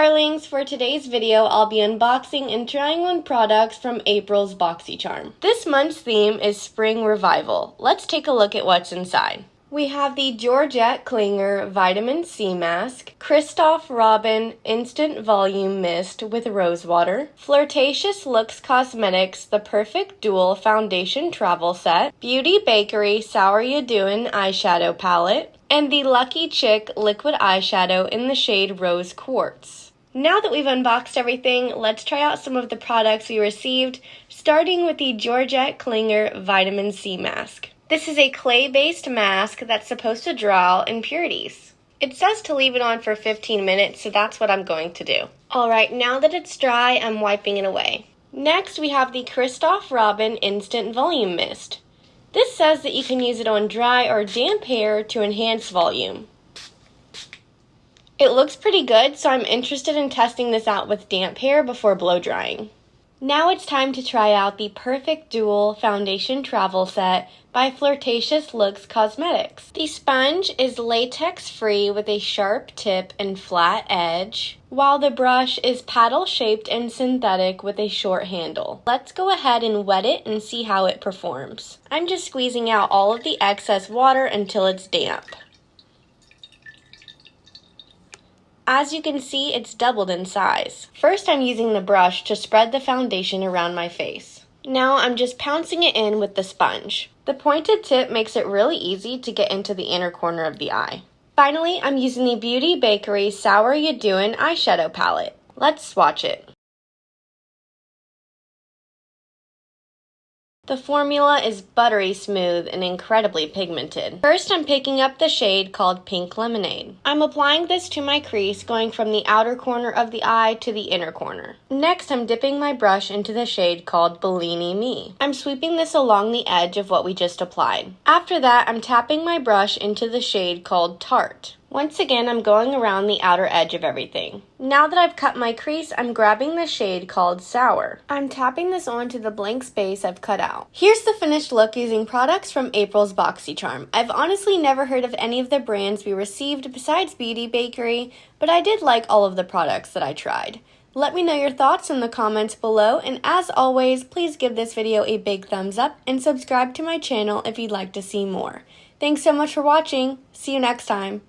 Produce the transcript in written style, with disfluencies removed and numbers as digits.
darlings, for today's video I'll be unboxing and trying on products from April's Boxycharm. This month's theme is Spring Revival. Let's take a look at what's inside. We have the Georgette Klinger Vitamin C Mask, Christophe Robin Instant Volume Mist with Rose Water, Flirtatious Luoci Cosmetics The Perfect Duel Foundation Travel Set, Beaute Bakerie Sour Ya Doin Eyeshadow Palette, and the Lucky Chick Liquid Eyeshadow in the shade Rose Quartz. Now that we've unboxed everything, let's try out some of the products we received, starting with the Georgette Klinger Vitamin C Mask. This is a clay-based mask that's supposed to draw out impurities. It says to leave it on for 15 minutes, so that's what I'm going to do. Alright, now that it's dry, I'm wiping it away. Next, we have the Christophe Robin Instant Volume Mist. This says that you can use it on dry or damp hair to enhance volume. It looks pretty good, so I'm interested in testing this out with damp hair before blow drying. Now it's time to try out the Perfect Duel Foundation Travel Set by Flirtatious Luoci Cosmetics. The sponge is latex-free with a sharp tip and flat edge, while the brush is paddle-shaped and synthetic with a short handle. Let's go ahead and wet it and see how it performs. I'm just squeezing out all of the excess water until it's damp. As you can see, it's doubled in size. First, I'm using the brush to spread the foundation around my face. Now I'm just pouncing it in with the sponge. The pointed tip makes it really easy to get into the inner corner of the eye. Finally, I'm using the Beaute Bakerie Sour Ya Doin Eyeshadow Palette. Let's swatch it. The formula is buttery smooth and incredibly pigmented. First, I'm picking up the shade called Pink Lemonade. I'm applying this to my crease, going from the outer corner of the eye to the inner corner. Next, I'm dipping my brush into the shade called Bellini Me. I'm sweeping this along the edge of what we just applied. After that, I'm tapping my brush into the shade called Tart. Once again, I'm going around the outer edge of everything. Now that I've cut my crease, I'm grabbing the shade called Sour. I'm tapping this onto the blank space I've cut out. Here's the finished look using products from April's Boxycharm. I've honestly never heard of any of the brands we received besides Beaute Bakerie, but I did like all of the products that I tried. Let me know your thoughts in the comments below, and as always, please give this video a big thumbs up and subscribe to my channel if you'd like to see more. Thanks so much for watching. See you next time.